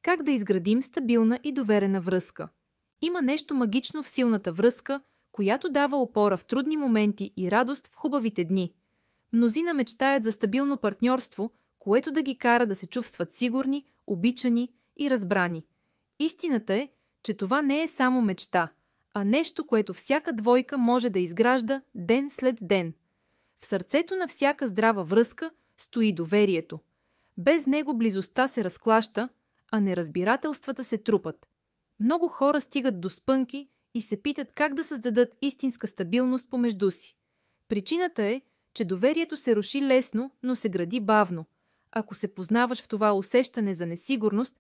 Как да изградим стабилна и доверена връзка? Има нещо магично в силната връзка, която дава опора в трудни моменти и радост в хубавите дни. Мнозина мечтаят за стабилно партньорство, което да ги кара да се чувстват сигурни, обичани и разбрани. Истината е, че това не е само мечта, а нещо, което всяка двойка може да изгражда ден след ден. В сърцето на всяка здрава връзка стои доверието. Без него близостта се разклаща, а неразбирателствата се трупат. Много хора стигат до спънки и се питат как да създадат истинска стабилност помежду си. Причината е, че доверието се руши лесно, но се гради бавно. Ако се познаваш в това усещане за несигурност,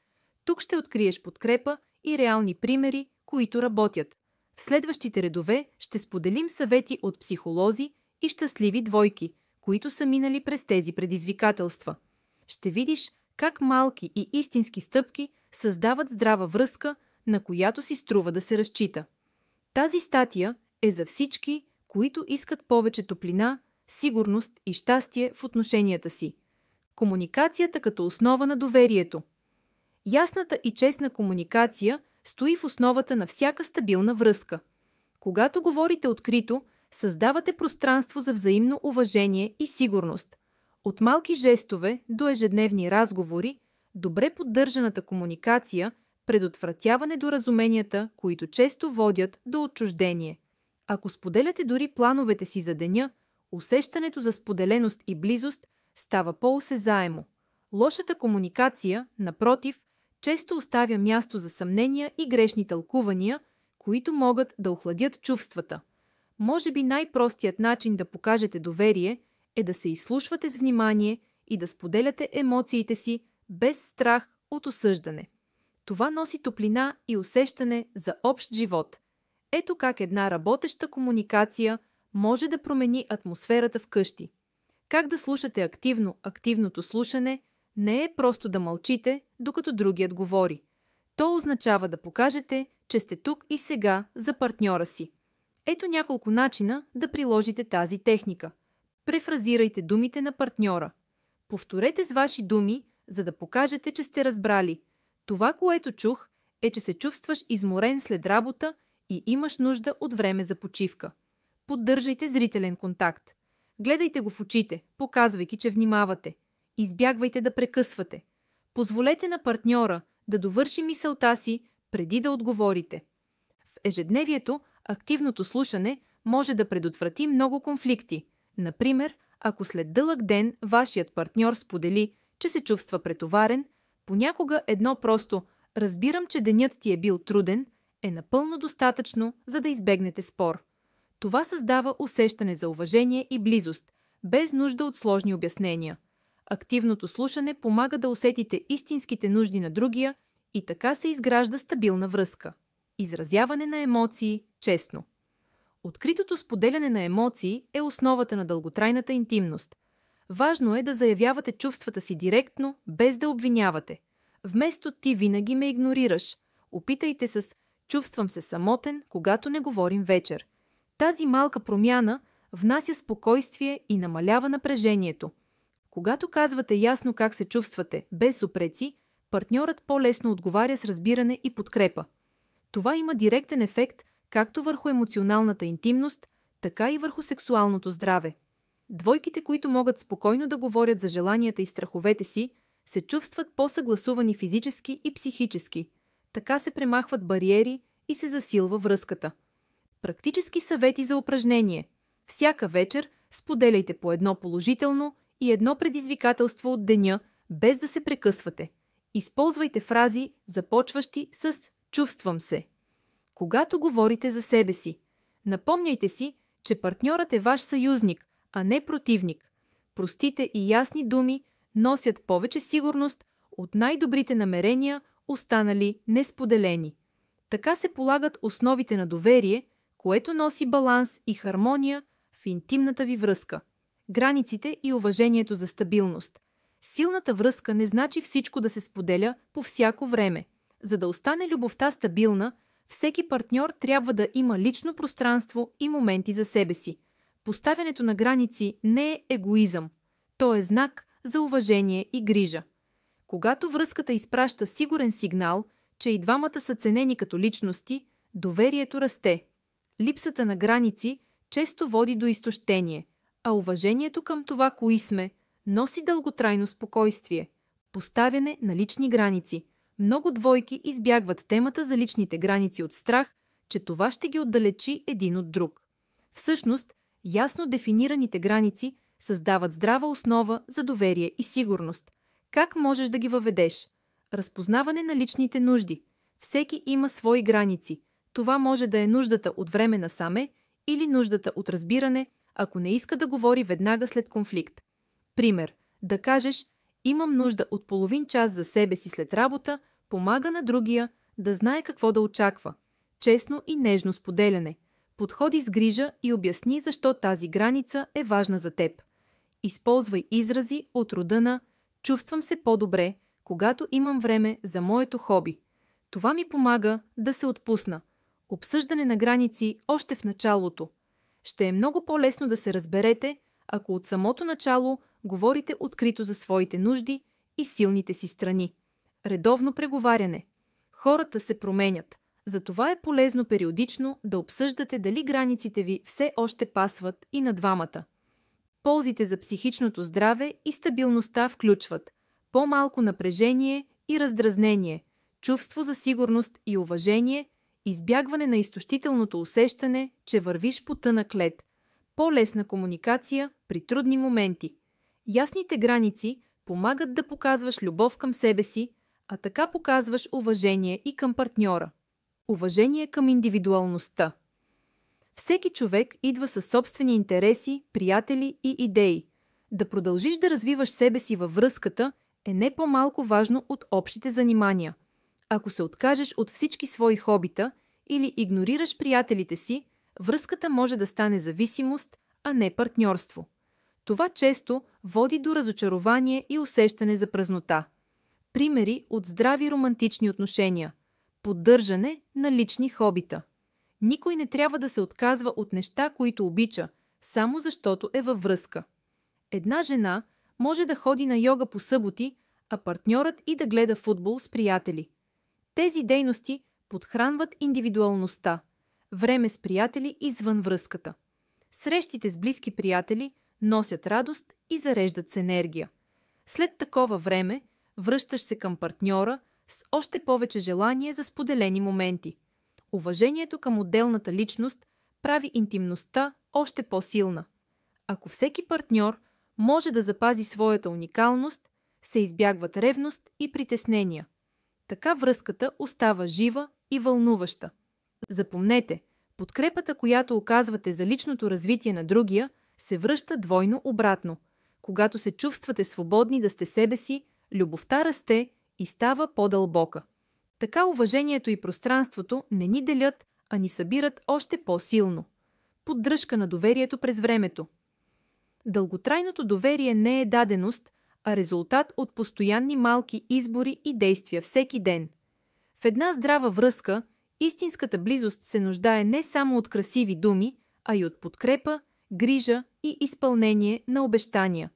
тук ще откриеш подкрепа и реални примери, които работят. В следващите редове ще споделим съвети от психолози и щастливи двойки, които са минали през тези предизвикателства. Ще видиш как малки и истински стъпки създават здрава връзка, на която си струва да се разчита. Тази статия е за всички, които искат повече топлина, сигурност и щастие в отношенията си. Комуникацията като основа на доверието. Ясната и честна комуникация стои в основата на всяка стабилна връзка. Когато говорите открито, създавате пространство за взаимно уважение и сигурност. От малки жестове до ежедневни разговори, добре поддържаната комуникация предотвратява недоразуменията, които често водят до отчуждение. Ако споделяте дори плановете си за деня, усещането за споделеност и близост става по-осезаемо. Лошата комуникация, напротив, често оставя място за съмнения и грешни тълкувания, които могат да охладят чувствата. Може би най-простият начин да покажете доверие е да се изслушвате с внимание и да споделяте емоциите си без страх от осъждане. Това носи топлина и усещане за общ живот. Ето как една работеща комуникация може да промени атмосферата вкъщи. Как да слушате активно? Активното слушане не е просто да мълчите, докато другият говори. То означава да покажете, че сте тук и сега за партньора си. Ето няколко начина да приложите тази техника. Префразирайте думите на партньора. Повторете с ваши думи, за да покажете, че сте разбрали. Това, което чух, е, че се чувстваш изморен след работа и имаш нужда от време за почивка. Поддържайте зрителен контакт. Гледайте го в очите, показвайки, че внимавате. Избягвайте да прекъсвате. Позволете на партньора да довърши мисълта си преди да отговорите. В ежедневието активното слушане може да предотврати много конфликти. Например, ако след дълъг ден вашият партньор сподели, че се чувства претоварен, понякога едно просто «разбирам, че денят ти е бил труден» е напълно достатъчно, за да избегнете спор. Това създава усещане за уважение и близост, без нужда от сложни обяснения. Активното слушане помага да усетите истинските нужди на другия и така се изгражда стабилна връзка. Изразяване на емоции честно. Откритото споделяне на емоции е основата на дълготрайната интимност. Важно е да заявявате чувствата си директно, без да обвинявате. Вместо «ти винаги ме игнорираш», опитайте с «чувствам се самотен, когато не говорим вечер». Тази малка промяна внася спокойствие и намалява напрежението. Когато казвате ясно как се чувствате, без упреци, партньорът по-лесно отговаря с разбиране и подкрепа. Това има директен ефект както върху емоционалната интимност, така и върху сексуалното здраве. Двойките, които могат спокойно да говорят за желанията и страховете си, се чувстват по-съгласувани физически и психически. Така се премахват бариери и се засилва връзката. Практически съвети за упражнение. Всяка вечер споделяйте по едно положително и едно предизвикателство от деня, без да се прекъсвате. Използвайте фрази, започващи с «чувствам се». Когато говорите за себе си, напомняйте си, че партньорът е ваш съюзник, а не противник. Простите и ясни думи носят повече сигурност от най-добрите намерения, останали несподелени. Така се полагат основите на доверие, което носи баланс и хармония в интимната ви връзка. Границите и уважението за стабилност. Силната връзка не значи всичко да се споделя по всяко време. За да остане любовта стабилна, всеки партньор трябва да има лично пространство и моменти за себе си. Поставянето на граници не е егоизъм. То е знак за уважение и грижа. Когато връзката изпраща сигурен сигнал, че и двамата са ценени като личности, доверието расте. Липсата на граници често води до изтощение, а уважението към това, кои сме, носи дълготрайно спокойствие. Поставяне на лични граници. Много двойки избягват темата за личните граници от страх, че това ще ги отдалечи един от друг. Всъщност, ясно дефинираните граници създават здрава основа за доверие и сигурност. Как можеш да ги въведеш? Разпознаване на личните нужди. Всеки има свои граници. Това може да е нуждата от време насаме или нуждата от разбиране, ако не иска да говори веднага след конфликт. Пример. Да кажеш: имам нужда от половин час за себе си след работа, помага на другия да знае какво да очаква. Честно и нежно споделяне. Подходи с грижа и обясни защо тази граница е важна за теб. Използвай изрази от рода на: чувствам се по-добре, когато имам време за моето хоби. Това ми помага да се отпусна. Обсъждане на граници още в началото. Ще е много по-лесно да се разберете, ако от самото начало говорите открито за своите нужди и силните си страни. Редовно преговаряне. Хората се променят. Затова е полезно периодично да обсъждате дали границите ви все още пасват и на двамата. Ползите за психичното здраве и стабилността включват по-малко напрежение и раздразнение, чувство за сигурност и уважение, избягване на изтощителното усещане, че вървиш по тънък лед, по-лесна комуникация при трудни моменти. Ясните граници помагат да показваш любов към себе си, а така показваш уважение и към партньора. Уважение към индивидуалността. Всеки човек идва със собствени интереси, приятели и идеи. Да продължиш да развиваш себе си във връзката е не по-малко важно от общите занимания. Ако се откажеш от всички свои хобита или игнорираш приятелите си, връзката може да стане зависимост, а не партньорство. Това често води до разочарование и усещане за празнота. Примери от здрави романтични отношения. Поддържане на лични хобита. Никой не трябва да се отказва от неща, които обича, само защото е във връзка. Една жена може да ходи на йога по съботи, а партньорът и да гледа футбол с приятели. Тези дейности подхранват индивидуалността. Време с приятели извън връзката. Срещите с близки приятели носят радост и зареждат с енергия. След такова време връщаш се към партньора с още повече желание за споделени моменти. Уважението към отделната личност прави интимността още по-силна. Ако всеки партньор може да запази своята уникалност, се избягват ревност и притеснения. Така връзката остава жива и вълнуваща. Запомнете, подкрепата, която оказвате за личното развитие на другия, се връща двойно обратно. Когато се чувствате свободни да сте себе си, любовта расте и става по-дълбока. Така уважението и пространството не ни делят, а ни събират още по-силно. Поддръжка на доверието през времето. Дълготрайното доверие не е даденост, а резултат от постоянни малки избори и действия всеки ден. В една здрава връзка, истинската близост се нуждае не само от красиви думи, а и от подкрепа, грижа и изпълнение на обещания.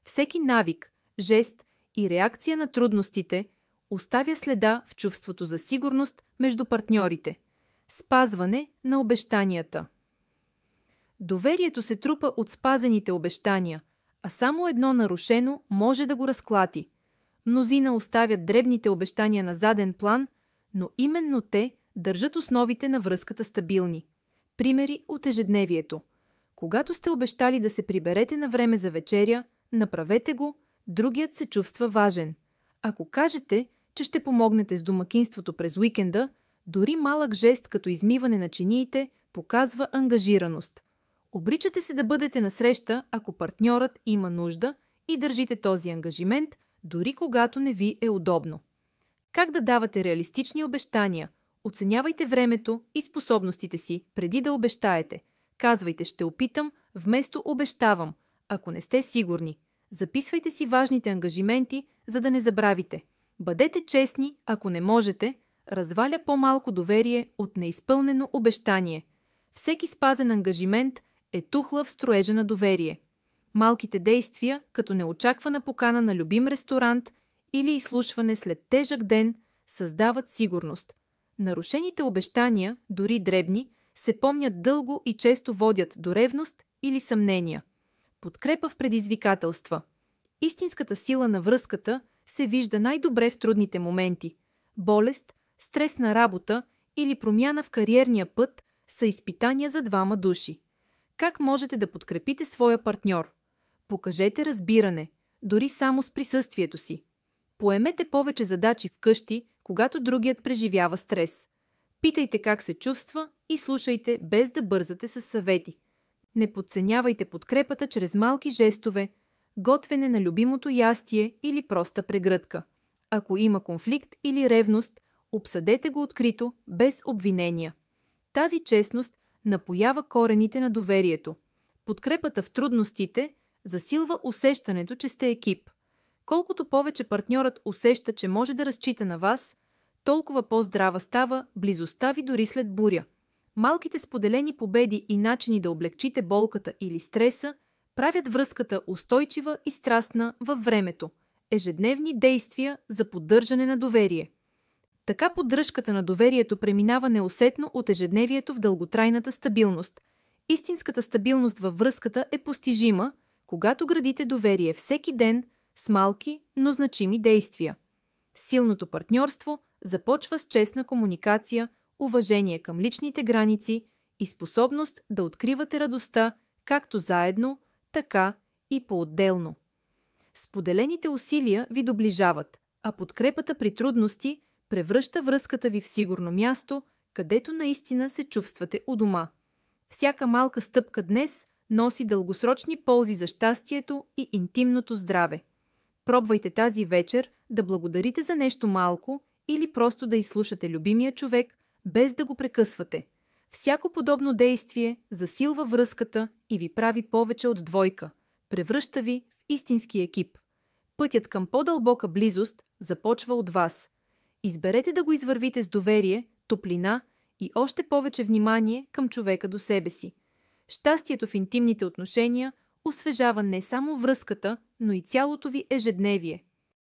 Всеки навик, жест и реакция на трудностите оставя следа в чувството за сигурност между партньорите. Спазване на обещанията. Доверието се трупа от спазените обещания, а само едно нарушено може да го разклати. Мнозина оставят дребните обещания на заден план, но именно те държат основите на връзката стабилни. Примери от ежедневието. Когато сте обещали да се приберете на време за вечеря, направете го, другият се чувства важен. Ако кажете, че ще помогнете с домакинството през уикенда, дори малък жест като измиване на чиниите показва ангажираност. Обричате се да бъдете насреща, ако партньорът има нужда и държите този ангажимент, дори когато не ви е удобно. Как да давате реалистични обещания? Оценявайте времето и способностите си преди да обещаете. Казвайте «ще опитам» вместо «обещавам», ако не сте сигурни. Записвайте си важните ангажименти, за да не забравите. Бъдете честни, ако не можете, разваля по-малко доверие от неизпълнено обещание. Всеки спазен ангажимент е тухла в строежа на доверие. Малките действия, като неочаквана покана на любим ресторант или изслушване след тежък ден създават сигурност. Нарушените обещания, дори дребни, се помнят дълго и често водят до ревност или съмнения. Подкрепа в предизвикателства. Истинската сила на връзката се вижда най-добре в трудните моменти. Болест, стрес на работа или промяна в кариерния път са изпитания за двама души. Как можете да подкрепите своя партньор? Покажете разбиране, дори само с присъствието си. Поемете повече задачи вкъщи, когато другият преживява стрес. Питайте как се чувства и слушайте без да бързате със съвети. Не подценявайте подкрепата чрез малки жестове, готвене на любимото ястие или проста прегръдка. Ако има конфликт или ревност, обсъдете го открито, без обвинения. Тази честност напоява корените на доверието. Подкрепата в трудностите засилва усещането, че сте екип. Колкото повече партньорът усеща, че може да разчита на вас, толкова по-здрава става близостта ви дори след буря. Малките споделени победи и начини да облегчите болката или стреса правят връзката устойчива и страстна във времето. Ежедневни действия за поддържане на доверие. Така поддръжката на доверието преминава неусетно от ежедневието в дълготрайната стабилност. Истинската стабилност във връзката е постижима, когато градите доверие всеки ден с малки, но значими действия. Силното партньорство започва с честна комуникация, уважение към личните граници и способност да откривате радостта както заедно, така и по-отделно. Споделените усилия ви доближават, а подкрепата при трудности превръща връзката ви в сигурно място, където наистина се чувствате у дома. Всяка малка стъпка днес носи дългосрочни ползи за щастието и интимното здраве. Пробвайте тази вечер да благодарите за нещо малко или просто да изслушате любимия човек, без да го прекъсвате. Всяко подобно действие засилва връзката и ви прави повече от двойка. Превръща ви в истински екип. Пътят към по-дълбока близост започва от вас. Изберете да го извървите с доверие, топлина и още повече внимание към човека до себе си. Щастието в интимните отношения освежава не само връзката, но и цялото ви ежедневие.